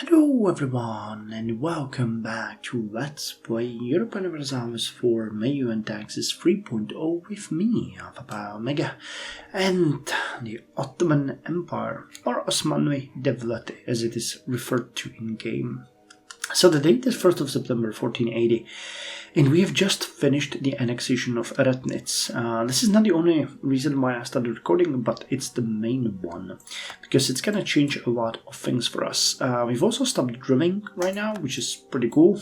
Hello everyone and welcome back to Let's Play Europa Universalis for MEIOU and Taxes 3.0 with me, Mega, and the Ottoman Empire, or Osmanli Devlet as it is referred to in game. So the date is 1st of September 1480, and we have just finished the annexation of Rednitz. This is not the only reason why I started recording, but it's the main one, because it's gonna change a lot of things for us. We've also stopped drilling right now, which is pretty cool,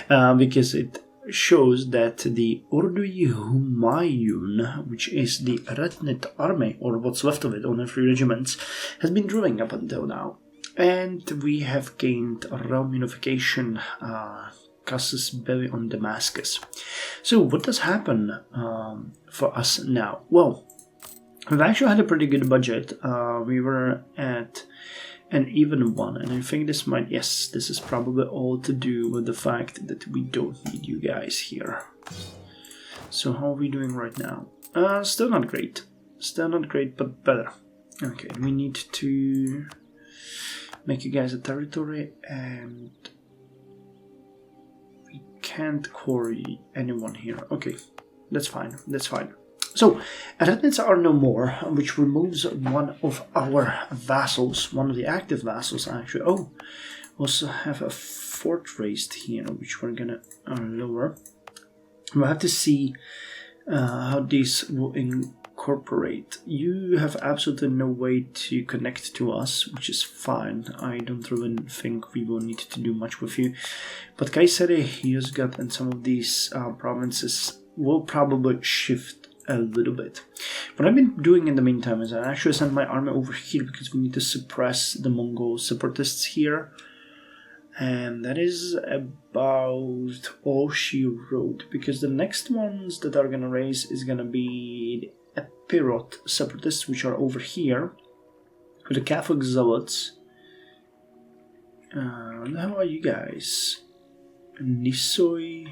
because it shows that the Ordui Humayun, which is the Rednit army, or what's left of it, only 3 regiments, has been drilling up until now. And we have gained realm unification, casus belli on Damascus. So what does happen for us now? Well, we've actually had a pretty good budget. We were at an even one, and I think this is probably all to do with the fact that we don't need you guys here. So how are we doing right now? Still not great. Still not great, but better. Okay, we need to make you guys a territory, and we can't quarry anyone here. Okay, that's fine, that's fine. So, Rednitz are no more, which removes one of our vassals, one of the active vassals actually. Oh, we also have a fort raised here, which we're gonna lower. We'll have to see how these will incorporate. You have absolutely no way to connect to us, which is fine. I don't really think we will need to do much with you. But Kayseri, Yozgat, and some of these provinces will probably shift a little bit. What I've been doing in the meantime is I actually sent my army over here because we need to suppress the Mongol separatists here. And that is about all she wrote, because the next ones that are going to raise is going to be the Epirot separatists, which are over here, with the Catholic zealots. How are you guys? Nisoi,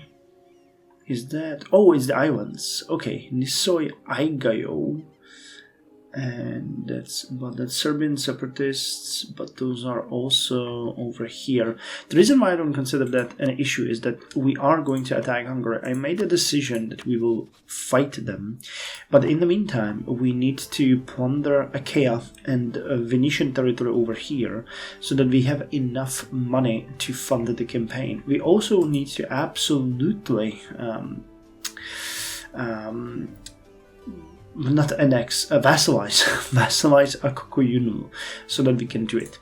is that? Oh, it's the islands. Okay, Nisoi Aigayo. And that's Serbian separatists, but those are also over here. The reason why I don't consider that an issue is that we are going to attack Hungary. I made a decision that we will fight them, but in the meantime we need to plunder Achaia and Venetian territory over here so that we have enough money to fund the campaign. We also need to absolutely not annex, vassalize Akokuyunu, so that we can do it.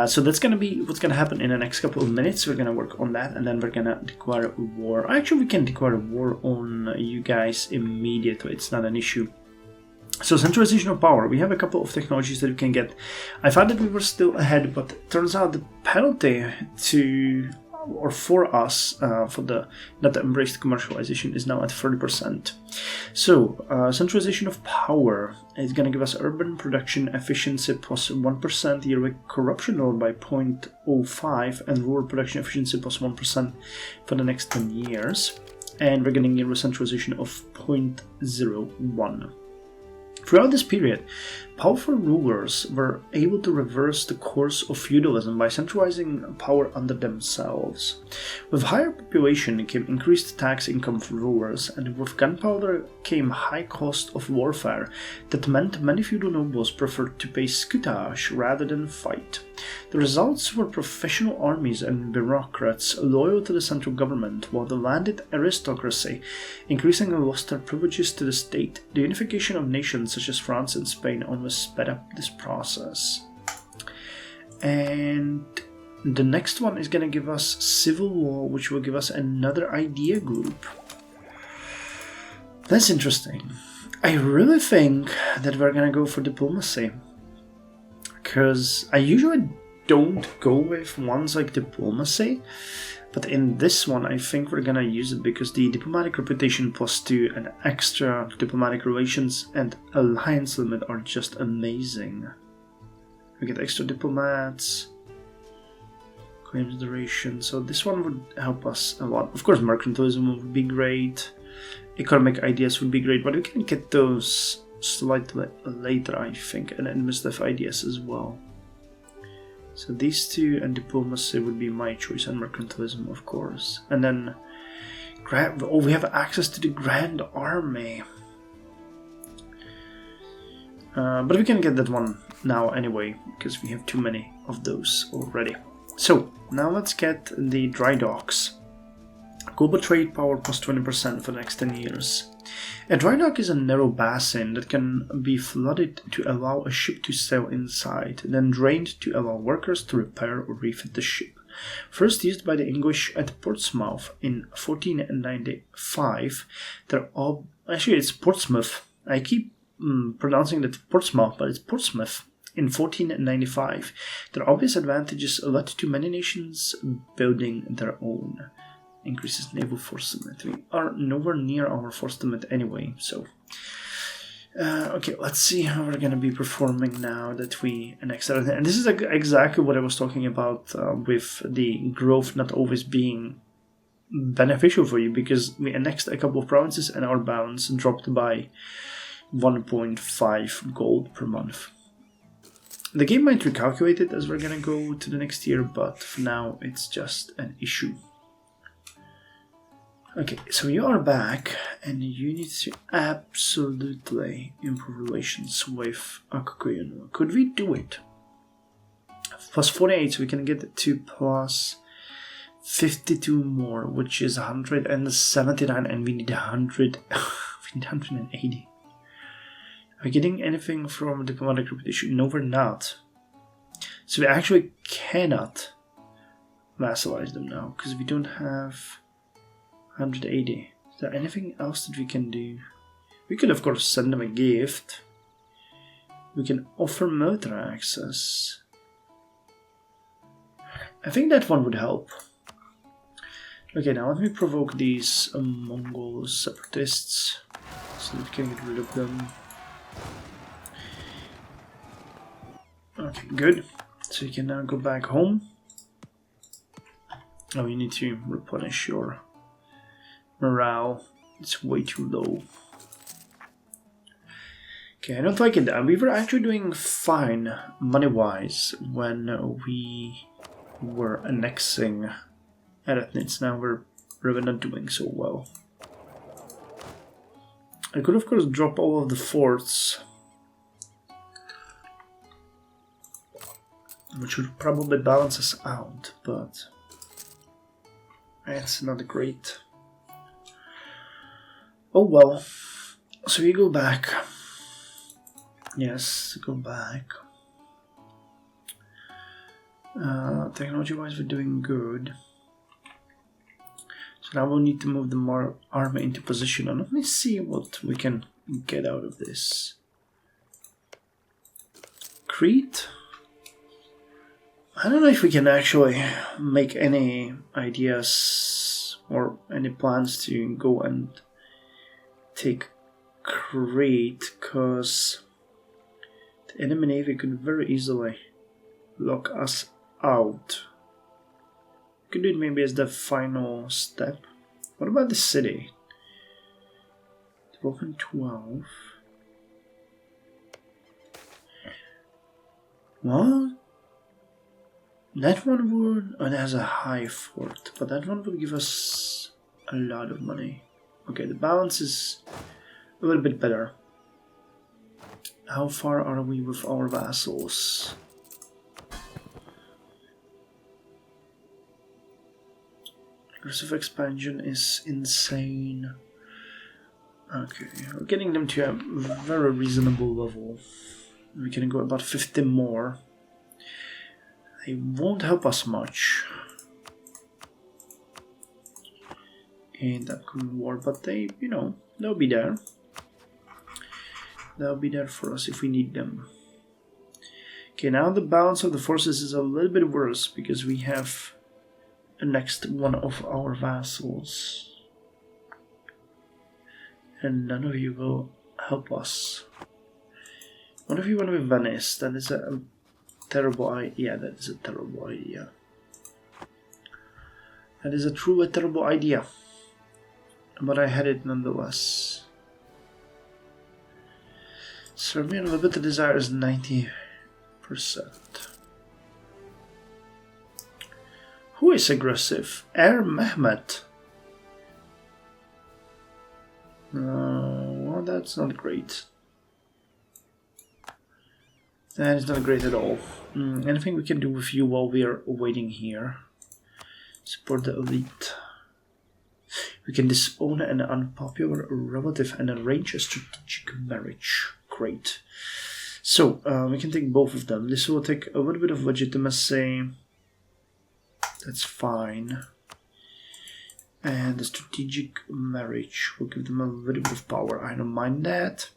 So that's gonna be what's gonna happen in the next couple of minutes. We're gonna work on that, and then we're gonna declare a war. Actually, we can declare a war on you guys immediately. It's not an issue. So centralization of power. We have a couple of technologies that we can get. I thought that we were still ahead, but it turns out the penalty for us, for the not embraced commercialization, is now at 30%. So centralization of power is going to give us urban production efficiency plus 1%, yearly corruption lowered by 0.05, and rural production efficiency plus 1% for the next 10 years. And we're getting a centralization of 0.01. Throughout this period, powerful rulers were able to reverse the course of feudalism by centralizing power under themselves. With higher population came increased tax income for rulers, and with gunpowder came high cost of warfare that meant many feudal nobles preferred to pay scutage rather than fight. The results were professional armies and bureaucrats loyal to the central government, while the landed aristocracy increasingly lost their privileges to the state. The unification of nations such as France and Spain almost sped up this process. And the next one is going to give us civil war, which will give us another idea group. That's interesting. I really think that we're going to go for diplomacy, because I usually don't go with ones like diplomacy, but in this one I think we're gonna use it because the diplomatic reputation +2 and extra diplomatic relations and alliance limit are just amazing. We get extra diplomats, claims duration, so this one would help us a lot. Of course, mercantilism would be great, economic ideas would be great, but we can get those slightly later, I think, and administrative ideas as well. So these two and diplomacy would be my choice, and mercantilism, of course. And then, we have access to the Grand Army. But we can get that one now anyway, because we have too many of those already. So, now let's get the dry docks. Global trade power plus 20% for the next 10 years. A dry dock is a narrow basin that can be flooded to allow a ship to sail inside, then drained to allow workers to repair or refit the ship. First used by the English at Portsmouth in 1495, actually it's Portsmouth. I keep pronouncing that Portsmouth, but it's Portsmouth. In 1495, their obvious advantages led to many nations building their own. Increases naval force limit. We are nowhere near our force limit anyway, so... okay, let's see how we're gonna be performing now that we annexed everything. And this is exactly what I was talking about with the growth not always being beneficial for you, because we annexed a couple of provinces and our balance dropped by 1.5 gold per month. The game might recalculate it as we're gonna go to the next year, but for now it's just an issue. Okay, so you are back, and you need to absolutely improve relations with Colonial. Could we do it? Plus 48, so we can get it to plus 52 more, which is 179, and we need 100. We need 180. Are we getting anything from diplomatic reputation? No, we're not. So we actually cannot vassalize them now, because we don't have 180. Is there anything else that we can do? We could, of course, send them a gift. We can offer military access. I think that one would help. Okay, now let me provoke these Mongol separatists so that we can get rid of them. Okay, good. So you can now go back home. Oh, you need to replenish your morale. It's way too low. Okay, I don't like it. We were actually doing fine money-wise when we were annexing Eretnitz. Now we're really not doing so well. I could, of course, drop all of the forts, which would probably balance us out, but it's not great. Oh well. So we go back. Yes, go back. Technology-wise, we're doing good. So now we'll need to move the army into position, and let me see what we can get out of this. Crete? I don't know if we can actually make any ideas or any plans to go and take Crete, because the enemy navy could very easily lock us out. We could do it maybe as the final step. What about the city? 12 and 12. Well, that one would... Oh, it has a high fort, but that one would give us a lot of money. Okay, the balance is a little bit better. How far are we with our vassals? Aggressive expansion is insane. Okay, we're getting them to a very reasonable level. We can go about 50 more. They won't help us much in that Korean War, but they, you know, they'll be there. They'll be there for us if we need them. Okay, now the balance of the forces is a little bit worse because we have annexed one of our vassals. And none of you will help us. What if you want to be Venice? That is a terrible idea. Yeah, that is a terrible idea. That is a truly terrible idea. But I had it nonetheless. Serbian liberty desire is 90%. Who is aggressive? Mehmet. Well, that's not great. That is not great at all. Anything we can do with you while we are waiting here? Support the elite. We can disown an unpopular relative and arrange a strategic marriage. Great. So, we can take both of them. This will take a little bit of legitimacy. That's fine. And the strategic marriage will give them a little bit of power. I don't mind that.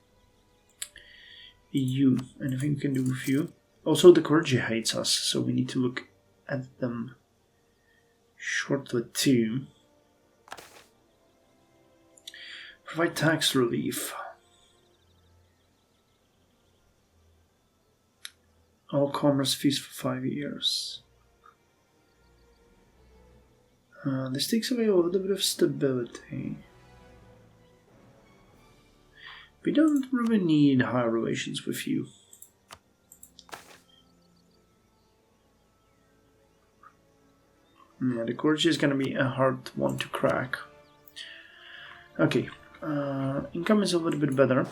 You. Anything we can do with you? Also, the clergy hates us, so we need to look at them shortly too. Provide tax relief. All commerce fees for 5 years. This takes away a little bit of stability. We don't really need higher relations with you. Yeah, the clergy is going to be a hard one to crack. Okay, income is a little bit better.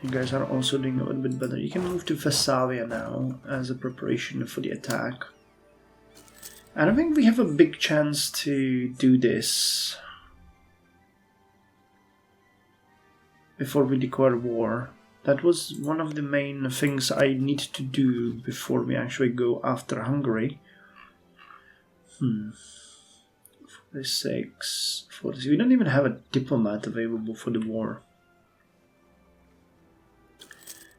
You guys are also doing a little bit better. You can move to Thessalia now as a preparation for the attack. I don't think we have a big chance to do this before we declare war. That was one of the main things I need to do before we actually go after Hungary. 46, 46. We don't even have a diplomat available for the war.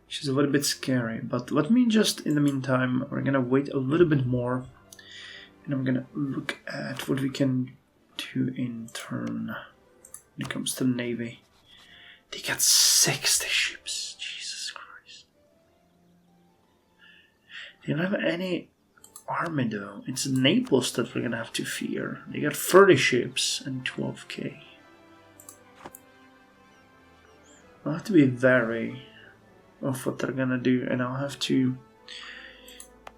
Which is a little bit scary, but let me just, in the meantime, we're gonna wait a little bit more. And I'm gonna look at what we can do in turn when it comes to the Navy. They got 60 ships. Jesus Christ. They don't have any army though. It's Naples that we're gonna have to fear. They got 30 ships and 12k. I'll have to be wary of what they're gonna do, and I'll have to...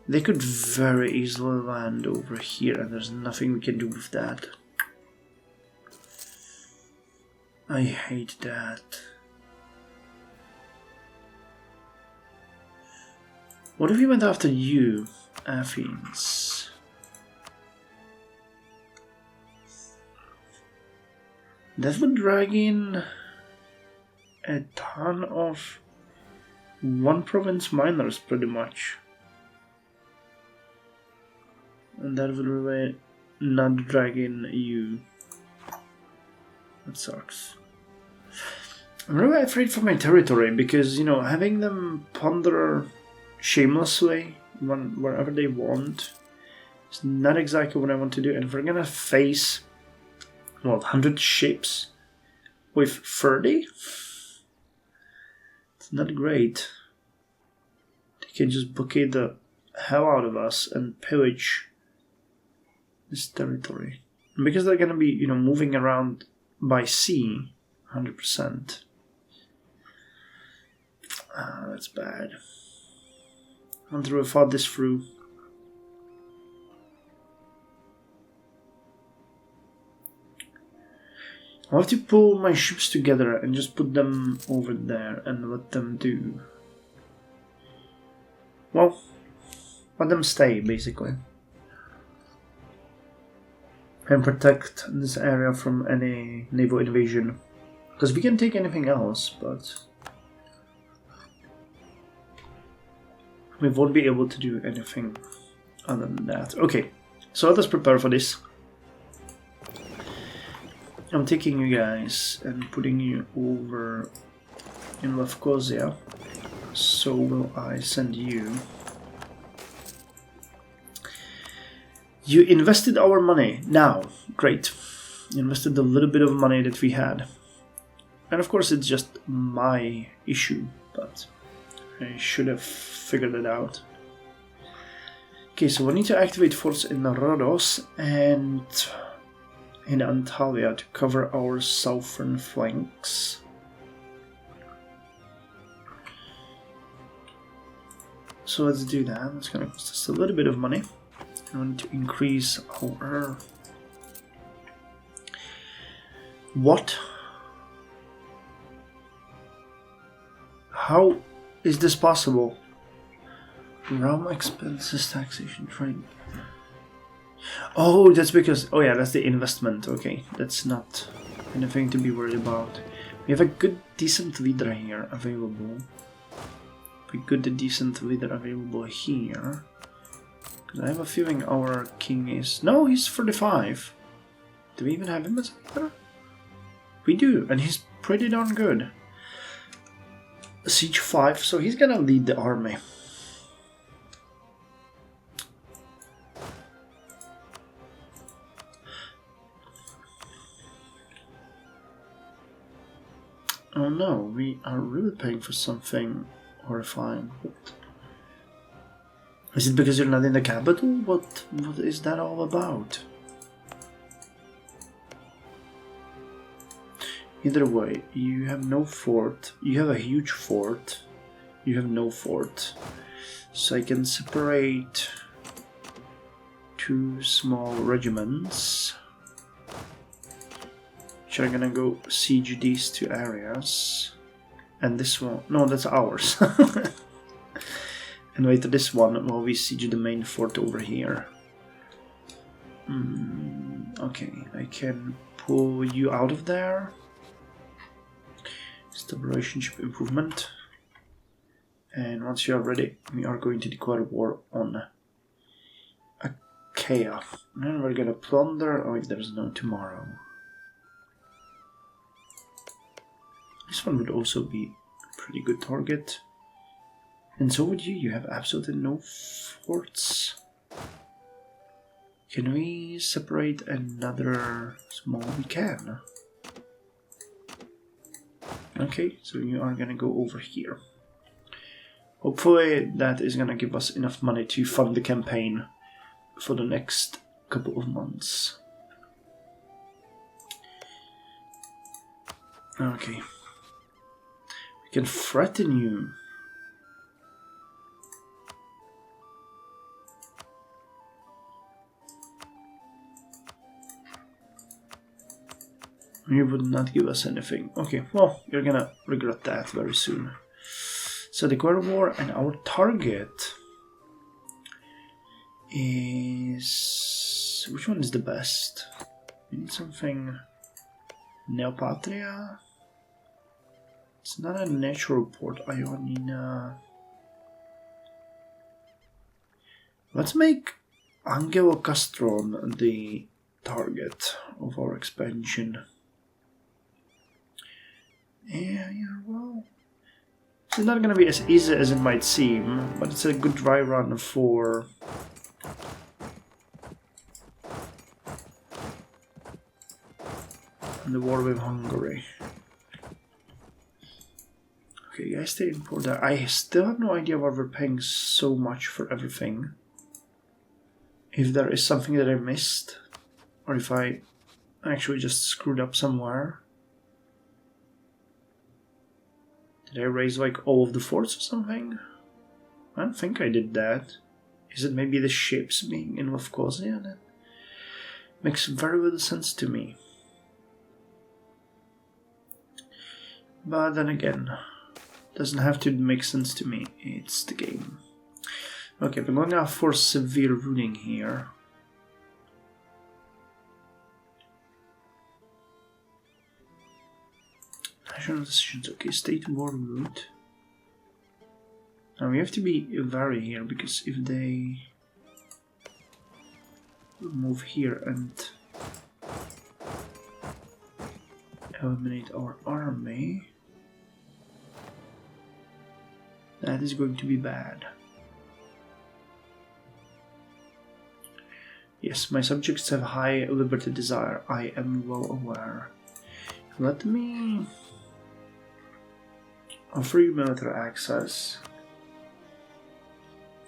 They could very easily land over here, and there's nothing we can do with that. I hate that. What if we went after you, Athens? That would drag in a ton of one province miners, pretty much. And that would really not drag in you. That sucks. I'm really afraid for my territory because, you know, having them plunder shamelessly wherever they want is not exactly what I want to do. And if we're gonna face, well, 100 ships with 30, it's not great. They can just blockade the hell out of us and pillage this territory. And because they're gonna be, you know, moving around by sea, 100%. That's bad. I want to have thought this through. I'll have to pull my ships together and just put them over there and let them do... Well, let them stay, basically. And protect this area from any naval invasion. Because we can take anything else, but... we won't be able to do anything other than that. Okay, so let us prepare for this. I'm taking you guys and putting you over in Lefkosia. So will I send you. You invested our money. Now, great. You invested a little bit of money that we had. And of course it's just my issue, but I should have figured it out. Okay, so we need to activate force in Rhodos and in Antalya to cover our southern flanks. So let's do that. It's gonna cost us a little bit of money. I want to increase our... What? How is this possible? Realm expenses, taxation, trade. Oh, that's because... Oh yeah, that's the investment. Okay, that's not anything to be worried about. We have a good, decent leader here available. A good, decent leader available here. Because I have a feeling our king is... No, he's 35. Do we even have him as a leader? We do, and he's pretty darn good. Siege 5, so he's gonna lead the army. Oh no, we are really paying for something horrifying. Is it because you're not in the capital? What is that all about? Either way, you have no fort. You have a huge fort. You have no fort. So I can separate 2 small regiments, which are gonna go siege these 2 areas. And this one, no, that's ours. And later this one while we siege the main fort over here. Okay, I can pull you out of there. The relationship improvement, and once you are ready, we are going to declare war on Achaia, and we're gonna plunder. Oh, if there's no tomorrow, this one would also be a pretty good target, and so would you. You have absolutely no forts. Can we separate another small? We can. Okay, so you are gonna go over here. Hopefully that is gonna give us enough money to fund the campaign for the next couple of months. Okay. We can threaten you. You would not give us anything. Okay, well, you're gonna regret that very soon. So declare war, and our target is... Which one is the best? We need something... Neopatria? It's not a natural port, Ionina. Let's make Angelo-Castron the target of our expansion. Yeah, well, it's not gonna be as easy as it might seem, but it's a good dry run for the war with Hungary. Okay, guys, stay in port there. I still have no idea why we're paying so much for everything. If there is something that I missed, or if I actually just screwed up somewhere. Did I raise like all of the forts or something? I don't think I did that. Is it maybe the ships being in Lefkosia? That makes very little sense to me. But then again, doesn't have to make sense to me. It's the game. Okay, we're going out for severe ruining here. National decisions. Okay, state war route. Now we have to be wary here, because if they move here and eliminate our army, that is going to be bad. Yes, my subjects have high liberty desire. I am well aware. Let me offer you military access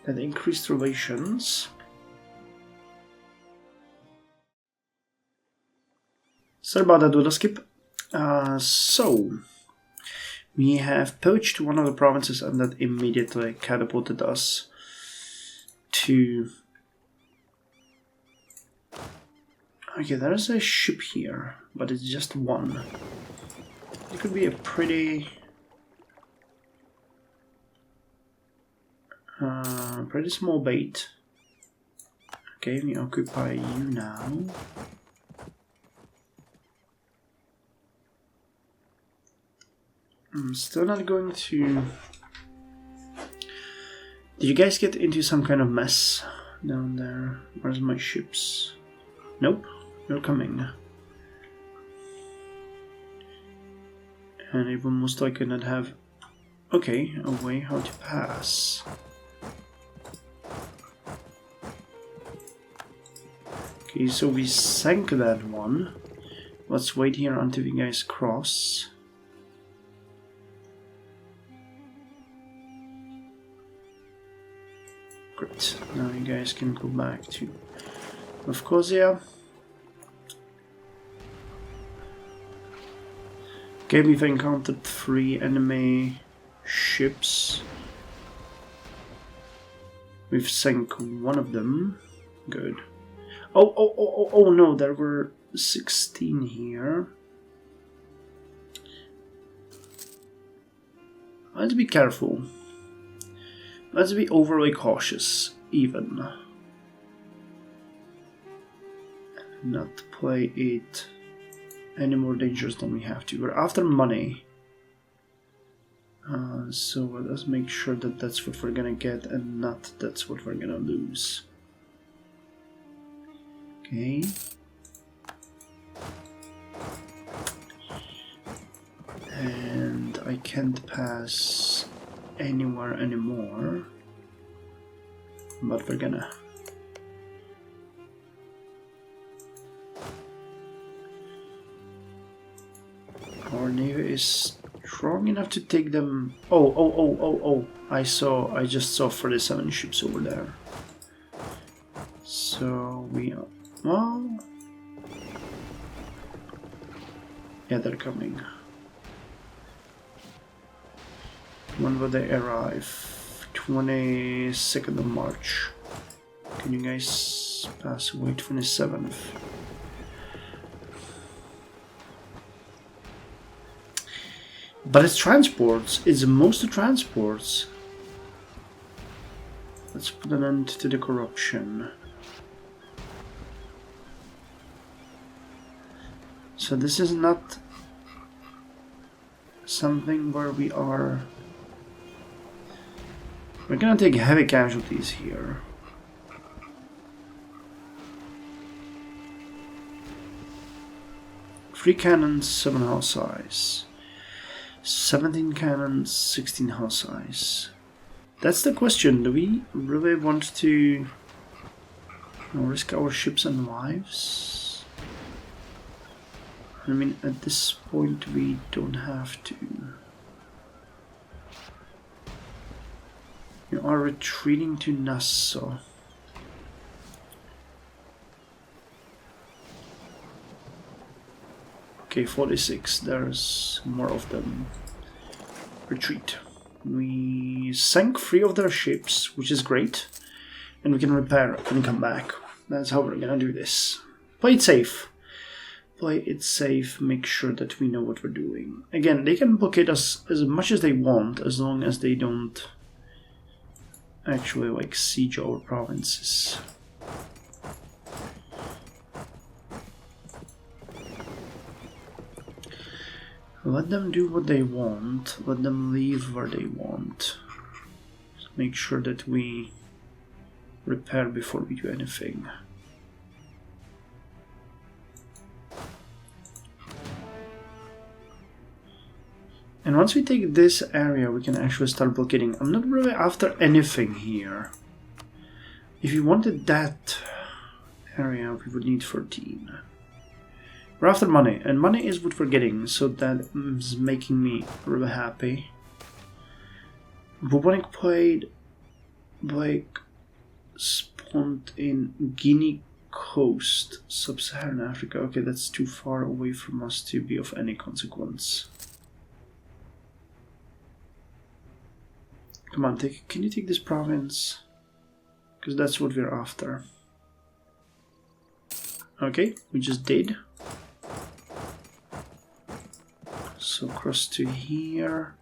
and increased relations. Sorry about that little skip. So, we have pillaged one of the provinces, and that immediately catapulted us to Okay, there is a ship here, but it's just one. It could be a pretty small bait. Okay, we occupy you now. I'm still not going to... Did you guys get into some kind of mess down there? Where's my ships? Nope, they're coming. And it will most likely not have... Okay, a way how to pass. Okay, so we sank that one. Let's wait here until you guys cross. Great, now you guys can go back to Gratia. Okay, we've encountered 3 enemy ships. We've sank one of them. Good. Oh no, there were 16 here. Let's be careful. Let's be overly cautious, even. Not play it any more dangerous than we have to. We're after money. So let's make sure that that's what we're gonna get and not that's what we're gonna lose. Okay. And I can't pass anywhere anymore. But we're gonna. Our navy is strong enough to take them. Oh! I just saw 47 ships over there. So we are. Well, yeah, they're coming. When will they arrive? 22nd of March. Can you guys pass away 27th? But it's transports. It's most transports. Let's put an end to the corruption. So this is not something where we are... We're gonna take heavy casualties here. Three cannons, 7 house size. 17 cannons, 16 house size. That's the question. Do we really want to risk our ships and lives? I mean, at this point we don't have to. You are retreating to Nassau. Okay, 46. There's more of them. Retreat. We sank 3 of their ships, which is great. And we can repair and come back. That's how we're gonna do this. Play it safe. Play it safe, make sure that we know what we're doing. Again, they can blockade us as much as they want, as long as they don't actually like siege our provinces. Let them do what they want, let them leave where they want. Just make sure that we repair before we do anything. And once we take this area, we can actually start blockading. I'm not really after anything here. If we wanted that area, we would need 13. We're after money, and money is what we're getting, so that is making me really happy. Bubonic plague spawned in Guinea coast, sub-Saharan Africa. Okay, that's too far away from us to be of any consequence. Come on, can you take this province? Because that's what we're after. Okay, we just did. So cross to here.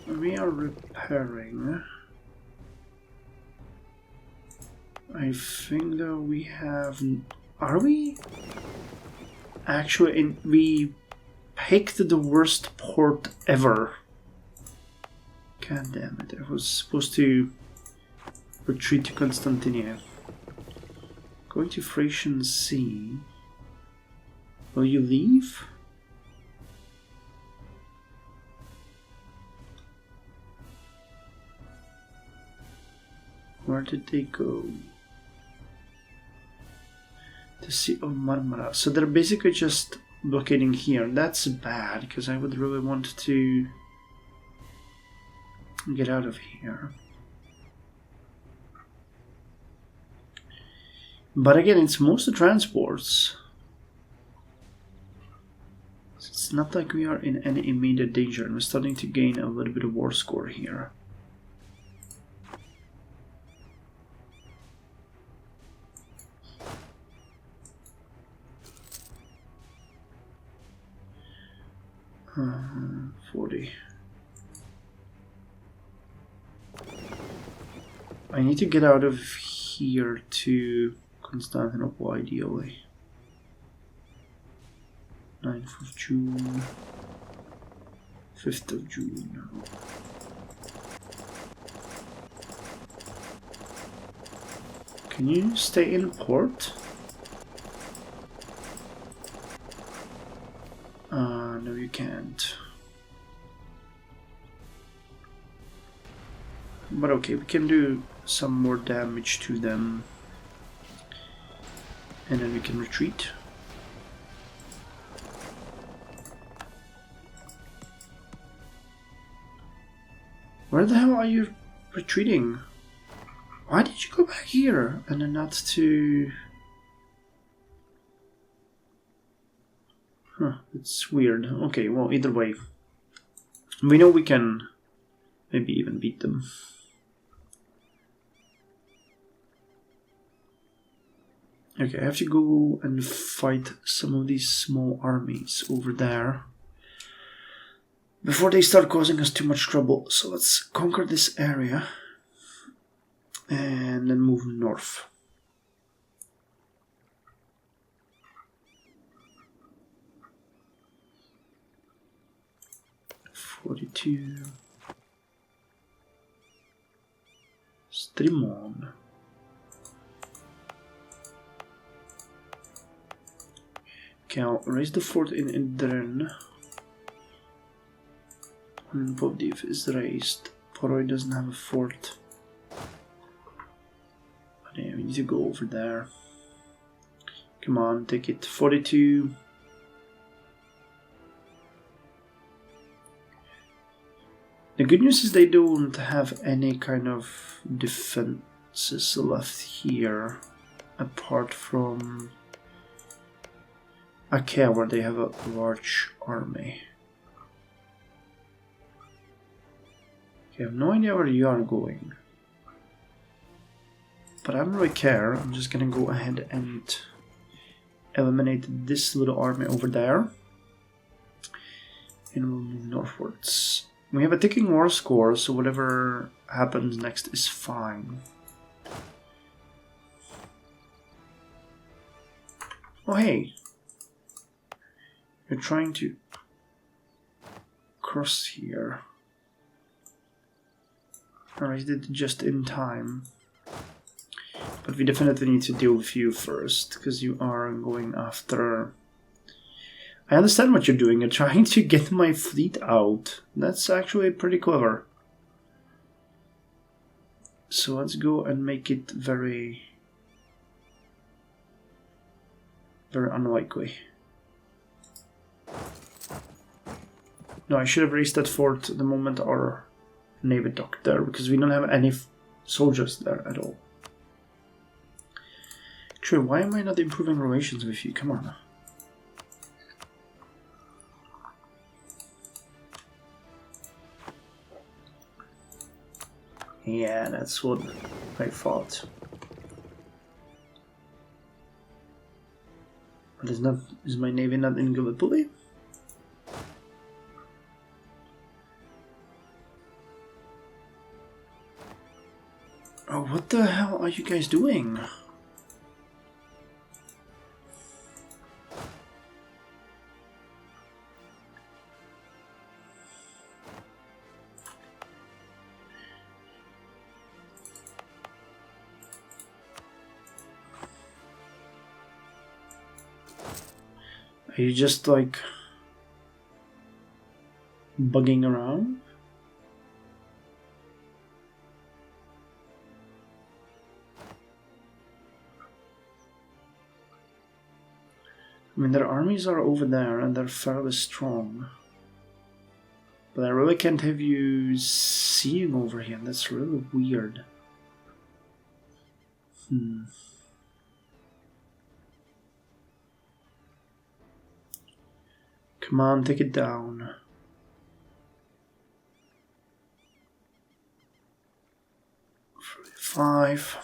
We are repairing. I think that we have... Are we? Actually, we picked the worst port ever. God damn it, I was supposed to retreat to Constantinople. Going to Thracian Sea. Will you leave? Where did they go? The Sea of Marmara. So they're basically just blockading here. That's bad, because I would really want to get out of here. But again, it's mostly transports. It's not like we are in any immediate danger, and we're starting to gain a little bit of war score here. Uh, 40. I need to get out of here to Constantinople, ideally. 9th of June. 5th of June. Can you stay in port? No, you can't. But okay, we can do some more damage to them. And then we can retreat. Where the hell are you retreating? Why did you go back here and then not to... Huh, it's weird. Okay, well, either way. We know we can maybe even beat them. Okay, I have to go and fight some of these small armies over there before they start causing us too much trouble. So let's conquer this area and then move north. Strimon. Okay, I'll raise the fort in Idren. Plovdiv is raised. Poroi doesn't have a fort. But yeah, we need to go over there. Come on, take it. 42. The good news is they don't have any kind of defenses left here, apart from Achaea, where they have a large army. Okay, I have no idea where you are going, but I don't really care. I'm just gonna go ahead and eliminate this little army over there, and we'll move northwards. We have a ticking war score, so whatever happens next is fine. Oh hey! You're trying to cross here. Alright, did it just in time. But we definitely need to deal with you first, because you are going after... I understand what you're doing. You're trying to get my fleet out. That's actually pretty clever. So let's go and make it very unlikely. No, I should have raised that fort the moment our navy docked there, because we don't have any soldiers there at all. Actually, why am I not improving relations with you? Come on. Yeah, that's what I thought. But is my navy not in Gallipoli? Oh, what the hell are you guys doing? Are you just like bugging around? I mean, their armies are over there and they're fairly strong. But I really can't have you seeing over here. That's really weird. Come on, take it down. Five.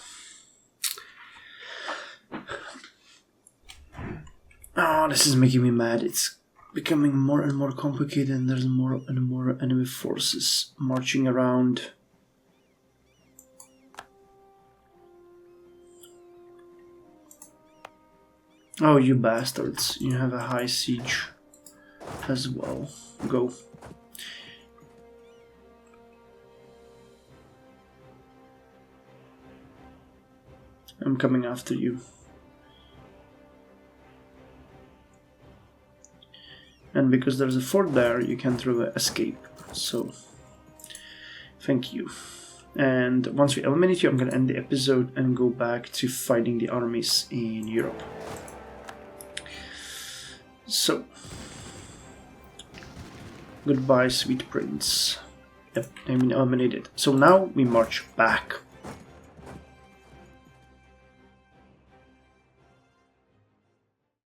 Oh, this is making me mad. It's becoming more and more complicated, and there's more and more enemy forces marching around. Oh, you bastards. You have a high siege as well. Go. I'm coming after you. And because there's a fort there, you can't really escape. So, thank you. And once we eliminate you, I'm going to end the episode and go back to fighting the armies in Europe. So, goodbye, sweet prince. Yep, I mean eliminated. So now we march back